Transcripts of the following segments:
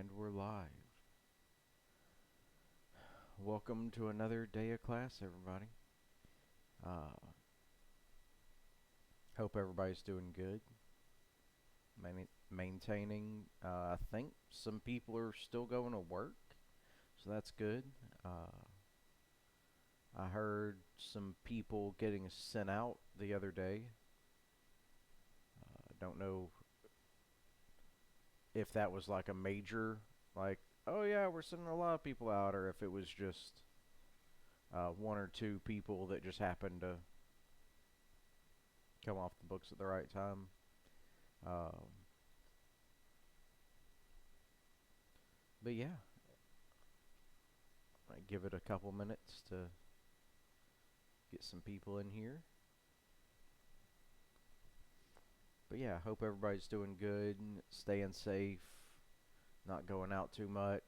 And we're live. Welcome to another day of class, everybody. Uh, Hope everybody's doing good. Maintaining. I think some people are still going to work, so that's good. I heard some people getting sent out the other day. Don't know if that was like a major, like, oh yeah, we're sending a lot of people out, or if it was just one or two people that just happened to come off the books at the right time. Um, but yeah, I give it a couple minutes to get some people in here. But yeah, hope everybody's doing good, staying safe, not going out too much.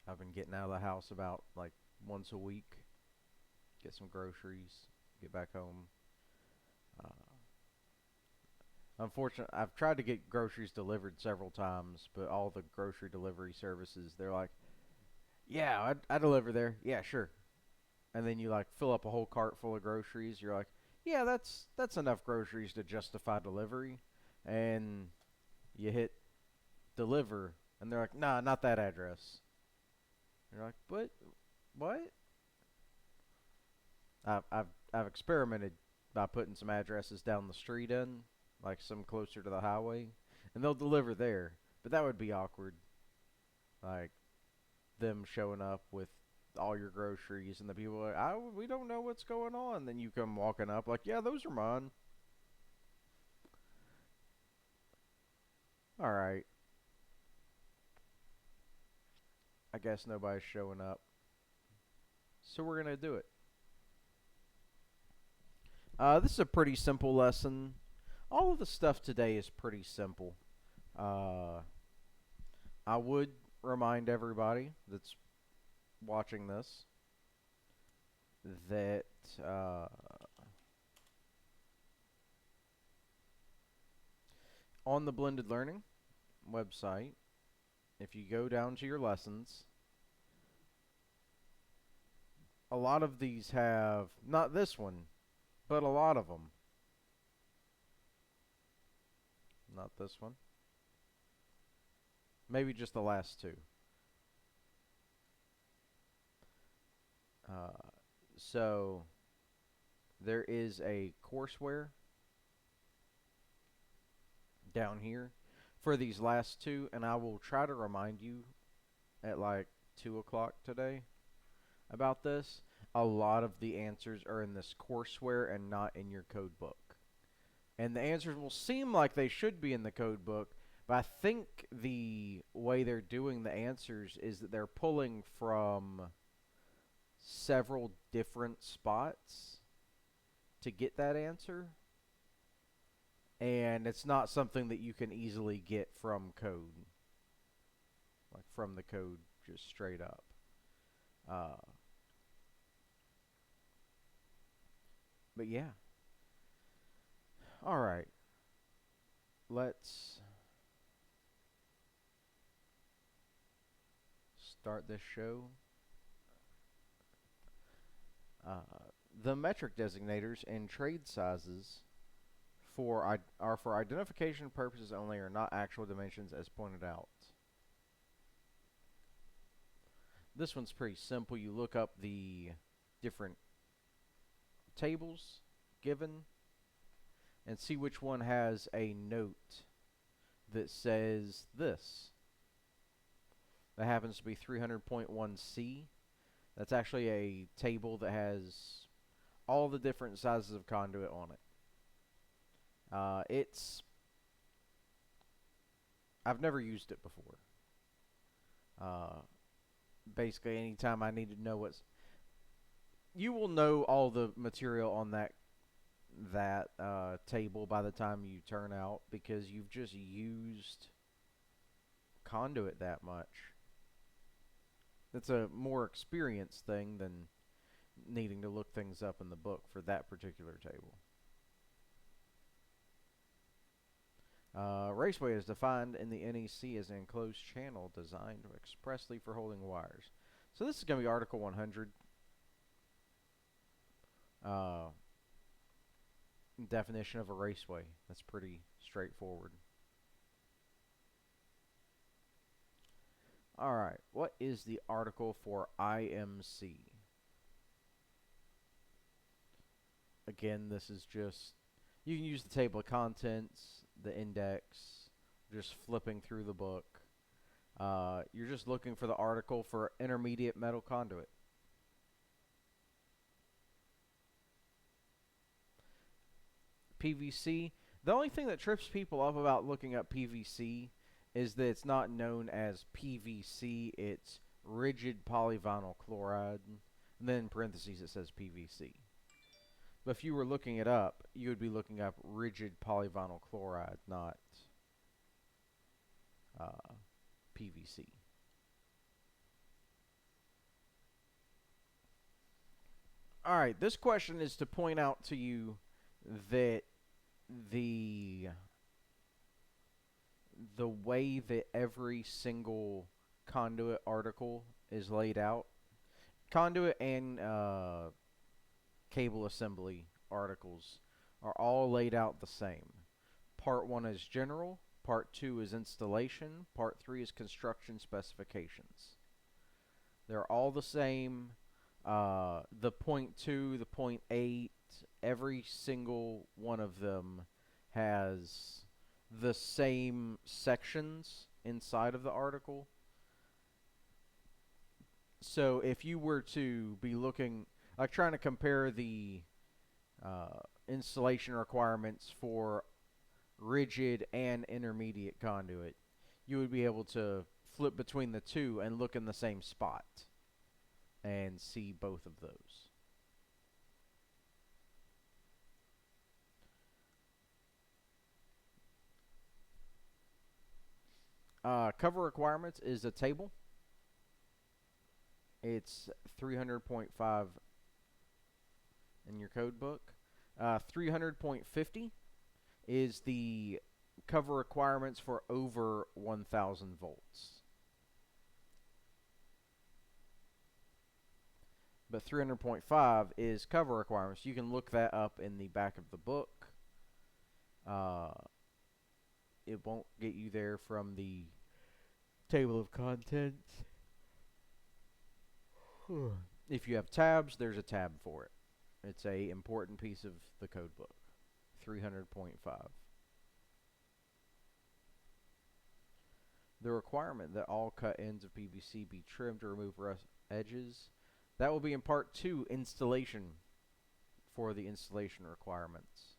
I've been getting out of the house about like once a week, get some groceries, get back home. Uh, Unfortunately, I've tried to get groceries delivered several times, but all the grocery delivery services, they're like, yeah, I deliver there. Yeah, sure. And then you like fill up a whole cart full of groceries. You're like, yeah, that's enough groceries to justify delivery. And you hit deliver, and they're like, nah, not that address. And you're like, but what? I've experimented by putting some addresses down the street in, like some closer to the highway, and they'll deliver there. But that would be awkward, like them showing up with all your groceries, and the people are like, we don't know what's going on. Then you come walking up like, yeah, those are mine. All right, I guess nobody's showing up, so we're gonna do it. This is a pretty simple lesson. All of the stuff today is pretty simple. Uh, I would remind everybody that's watching this that uh, on the Blended Learning website, if you go down to your lessons, a lot of these have, not this one, but a lot of them. Not this one. Maybe just the last two. Uh, so there is a courseware down here for these last two, and I will try to remind you at like 2 o'clock today about this. A lot of the answers are in this courseware and not in your code book. And the answers will seem like they should be in the code book, but I think the way they're doing the answers is that they're pulling from several different spots to get that answer. And it's not something that you can easily get from code, like from the code just straight up. Uh, but yeah. All right. Let's start this show. Uh, the metric designators and trade sizes are for identification purposes only, are not actual dimensions as pointed out. This one's pretty simple. You look up the different tables given and see which one has a note that says this. That happens to be 300.1c. That's actually a table that has all the different sizes of conduit on it. I've never used it before. Uh, Basically, anytime I need to know you will know all the material on that table by the time you turn out, because you've just used conduit that much. It's a more experienced thing than needing to look things up in the book for that particular table. Raceway is defined in the NEC as an enclosed channel designed expressly for holding wires. So this is going to be Article 100. Definition of a raceway. That's pretty straightforward. Alright, what is the article for IMC? Again, this is just, you can use the table of contents, the index, just flipping through the book. You're just looking for the article for intermediate metal conduit. PVC. The only thing that trips people up about looking up PVC is that it's not known as PVC, it's rigid polyvinyl chloride. And then in parentheses it says PVC. But if you were looking it up, you would be looking up rigid polyvinyl chloride, not PVC. Alright, this question is to point out to you that the way that every single conduit article is laid out, conduit and cable assembly articles are all laid out the same. Part 1 is general, Part 2 is installation, Part 3 is construction specifications. They're all the same. The point 2, the point 8, every single one of them has the same sections inside of the article. So if you were to be looking, like trying to compare the installation requirements for rigid and intermediate conduit, you would be able to flip between the two and look in the same spot and see both of those. Cover requirements is a table. It's 300.5 in your code book. 300.50 is the cover requirements for over 1,000 volts. But 300.5 is cover requirements. You can look that up in the back of the book. It won't get you there from the table of contents. If you have tabs, there's a tab for it. It's a important piece of the code book. 300.5. The requirement that all cut ends of PVC be trimmed to remove rough edges. That will be in part 2, installation, for the installation requirements.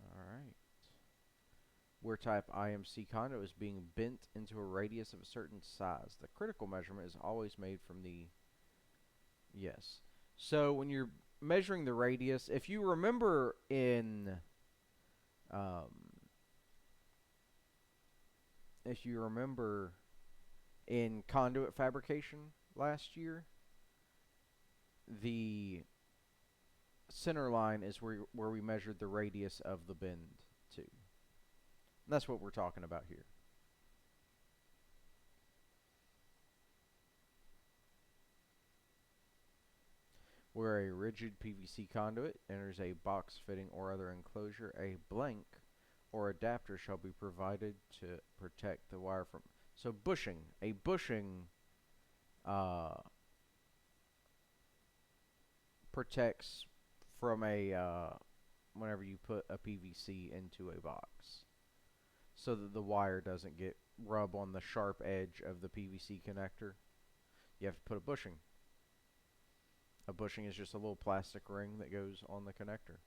Alright. Where type IMC conduit is being bent into a radius of a certain size. The critical measurement is always made from the... Yes. So when you're measuring the radius, if you remember in... if you remember in conduit fabrication last year, the center line is where we measured the radius of the bend to. And that's what we're talking about here. Where a rigid PVC conduit enters a box fitting or other enclosure, a blank or adapter shall be provided to protect the wire from... So bushing. A bushing protects from a... whenever you put a PVC into a box, so that the wire doesn't get rub on the sharp edge of the PVC connector. You have to put a bushing. A bushing is just a little plastic ring that goes on the connector.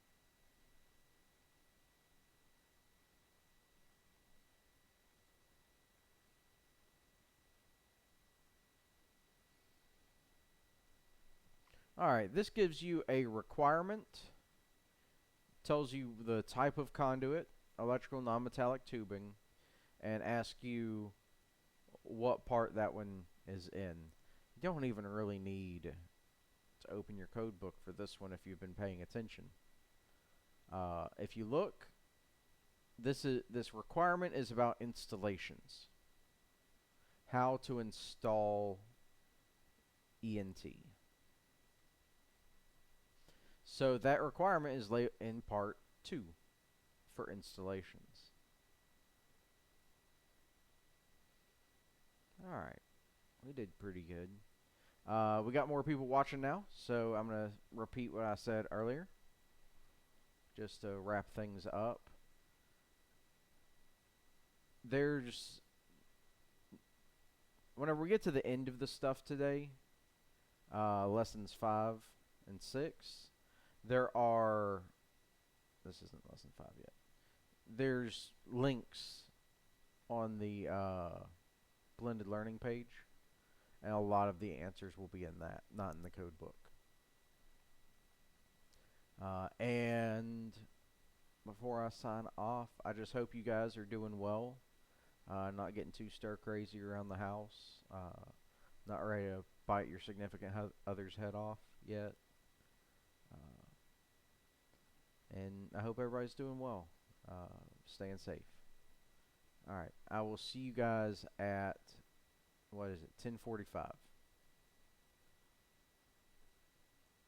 Alright, this gives you a requirement. Tells you the type of conduit, electrical non-metallic tubing, and asks you what part that one is in. You don't even really need open your code book for this one if you've been paying attention. If you look, this requirement is about installations. How to install ENT. So that requirement is in part 2 for installations. Alright, we did pretty good. We got more people watching now, so I'm going to repeat what I said earlier, just to wrap things up. Whenever we get to the end of the stuff today, lessons 5 and 6, this isn't lesson 5 yet. There's links on the blended learning page, and a lot of the answers will be in that, not in the code book. And before I sign off, I just hope you guys are doing well, not getting too stir crazy around the house, not ready to bite your significant other's head off yet. And I hope everybody's doing well, staying safe. Alright, I will see you guys at, 10:45.